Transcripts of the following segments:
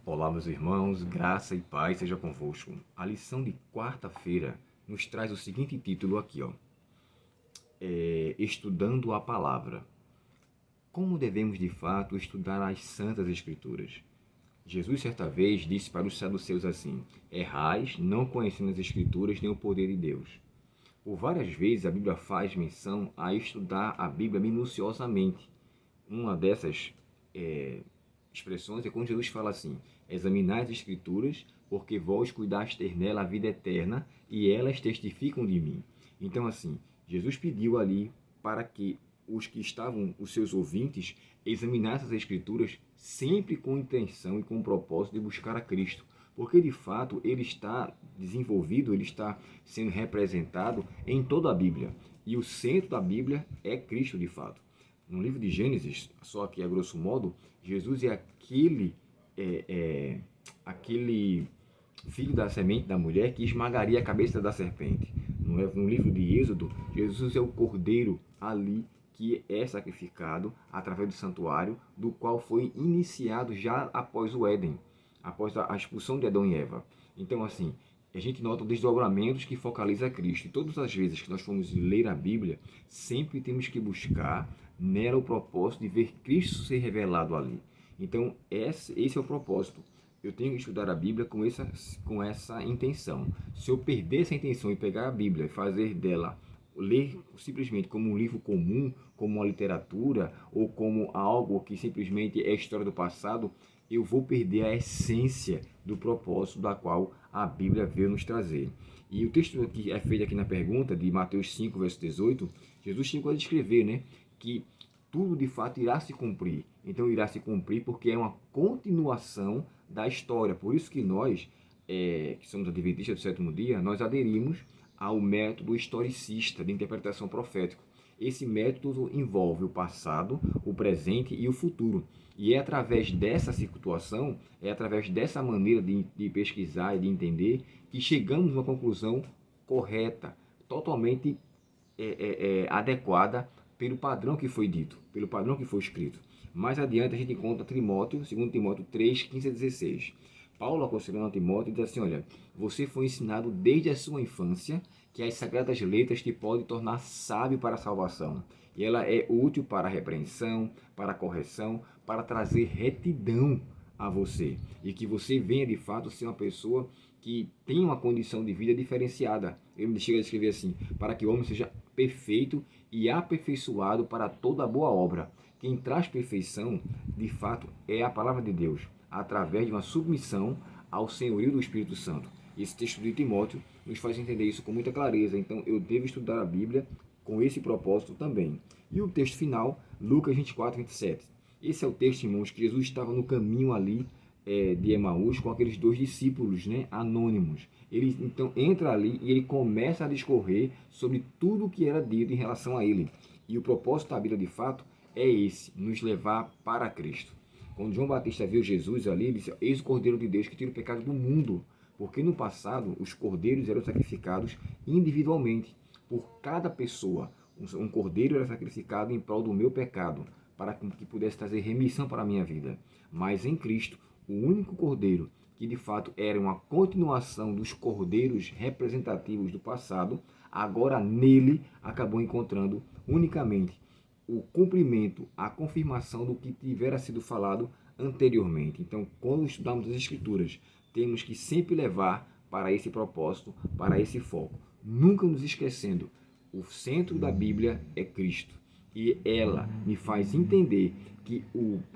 Olá, meus irmãos, graça e paz seja convosco. A lição de quarta-feira nos traz o seguinte título aqui, Estudando a Palavra. Como devemos de fato estudar as Santas Escrituras? Jesus certa vez disse para os saduceus assim: Errais, não conhecendo as Escrituras nem o poder de Deus. Por várias vezes a Bíblia faz menção a estudar a Bíblia minuciosamente. Uma dessas expressões é quando Jesus fala assim: examinai as Escrituras, porque vós cuidastes nela a vida eterna, e elas testificam de mim. Então, assim, Jesus pediu ali para que os que estavam, os seus ouvintes, examinassem as Escrituras sempre com intenção e com o propósito de buscar a Cristo. Porque de fato ele está desenvolvido, ele está sendo representado em toda a Bíblia. E o centro da Bíblia é Cristo de fato. No livro de Gênesis, só que a grosso modo, Jesus é aquele filho da semente da mulher que esmagaria a cabeça da serpente. No livro de Êxodo, Jesus é o cordeiro ali que é sacrificado através do santuário, do qual foi iniciado já após o Éden, após a expulsão de Adão e Eva. Então, assim, a gente nota desdobramentos que focaliza Cristo. E todas as vezes que nós formos ler a Bíblia, sempre temos que buscar nela o propósito de ver Cristo ser revelado ali. Então, esse é o propósito. Eu tenho que estudar a Bíblia com essa intenção. Se eu perder essa intenção e pegar a Bíblia e fazer dela, ler simplesmente como um livro comum, como uma literatura, ou como algo que simplesmente é história do passado, eu vou perder a essência do propósito da qual a Bíblia veio nos trazer. E o texto que é feito aqui na pergunta, de Mateus 5, verso 18, Jesus chegou a descrever, né, que tudo de fato irá se cumprir. Então irá se cumprir porque é uma continuação da história. Por isso que nós, que somos adventistas do sétimo dia, nós aderimos ao método historicista de interpretação profética. Esse método envolve o passado, o presente e o futuro. E é através dessa situação, é através dessa maneira de pesquisar e de entender que chegamos a uma conclusão correta, totalmente adequada pelo padrão que foi dito, pelo padrão que foi escrito. Mais adiante a gente encontra Timóteo, 2 Timóteo 3, 15 a 16. Paulo, aconselhando a Timóteo, diz assim: olha, você foi ensinado desde a sua infância que as sagradas letras te podem tornar sábio para a salvação. E ela é útil para a repreensão, para a correção, para trazer retidão a você. E que você venha de fato ser uma pessoa que tem uma condição de vida diferenciada. Ele chega a escrever assim: para que o homem seja perfeito e aperfeiçoado para toda boa obra. Quem traz perfeição, de fato, é a palavra de Deus, através de uma submissão ao senhorio do Espírito Santo. Esse texto de Timóteo nos faz entender isso com muita clareza. Então, eu devo estudar a Bíblia com esse propósito também. E o texto final, Lucas 24, 27. Esse é o texto, irmãos, que Jesus estava no caminho ali de Emaús com aqueles dois discípulos, né, anônimos. Ele então entra ali e ele começa a discorrer sobre tudo o que era dito em relação a ele. E o propósito da Bíblia, de fato, é esse: nos levar para Cristo. Quando João Batista viu Jesus ali, ele disse: eis o Cordeiro de Deus que tira o pecado do mundo. Porque no passado os cordeiros eram sacrificados individualmente. Por cada pessoa, um cordeiro era sacrificado em prol do meu pecado, para que pudesse trazer remissão para a minha vida. Mas em Cristo, o único cordeiro que de fato era uma continuação dos cordeiros representativos do passado, agora nele acabou encontrando unicamente o cumprimento, a confirmação do que tivera sido falado anteriormente. Então, quando estudamos as Escrituras, temos que sempre levar para esse propósito, para esse foco. Nunca nos esquecendo, o centro da Bíblia é Cristo. E ela me faz entender que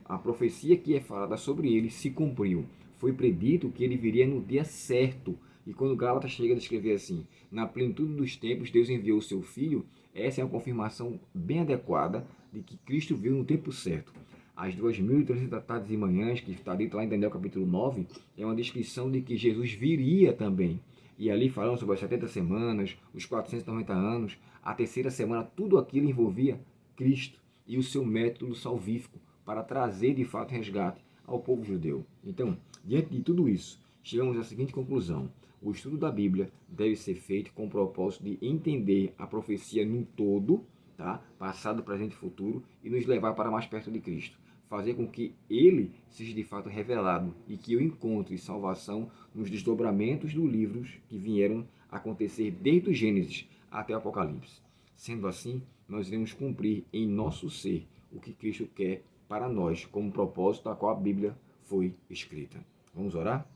a profecia que é falada sobre ele se cumpriu. Foi predito que ele viria no dia certo. E quando Gálatas chega a descrever assim: na plenitude dos tempos, Deus enviou o seu Filho, essa é uma confirmação bem adequada de que Cristo veio no tempo certo. As 2.300 tardes e manhãs, que está dito lá em Daniel capítulo 9, é uma descrição de que Jesus viria também. E ali falando sobre as 70 semanas, os 490 anos, a terceira semana, tudo aquilo envolvia Cristo e o seu método salvífico para trazer de fato resgate ao povo judeu. Então, diante de tudo isso, chegamos à seguinte conclusão: o estudo da Bíblia deve ser feito com o propósito de entender a profecia num todo, tá? Passado, presente e futuro, e nos levar para mais perto de Cristo. fazer com que ele seja de fato revelado e que eu encontre salvação nos desdobramentos dos livros que vieram acontecer desde o Gênesis até o Apocalipse. Sendo assim, nós iremos cumprir em nosso ser o que Cristo quer para nós, como propósito a qual a Bíblia foi escrita. Vamos orar?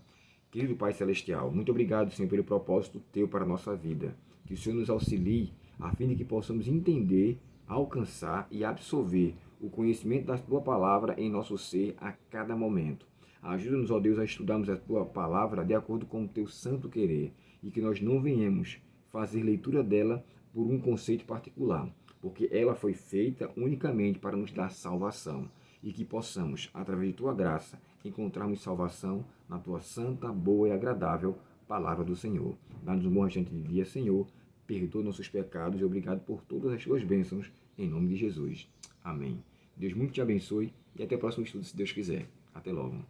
Querido Pai Celestial, muito obrigado, Senhor, pelo propósito Teu para a nossa vida. Que o Senhor nos auxilie a fim de que possamos entender, alcançar e absorver o conhecimento da Tua Palavra em nosso ser a cada momento. Ajuda-nos, ó Deus, a estudarmos a Tua Palavra de acordo com o Teu santo querer e que nós não venhamos fazer leitura dela por um conceito particular, porque ela foi feita unicamente para nos dar salvação e que possamos, através de Tua graça, encontrarmos salvação na Tua santa, boa e agradável Palavra do Senhor. Dá-nos um bom restante de dia, Senhor. Perdoa nossos pecados e obrigado por todas as Tuas bênçãos, em nome de Jesus. Amém. Deus muito te abençoe e até o próximo estudo, se Deus quiser. Até logo.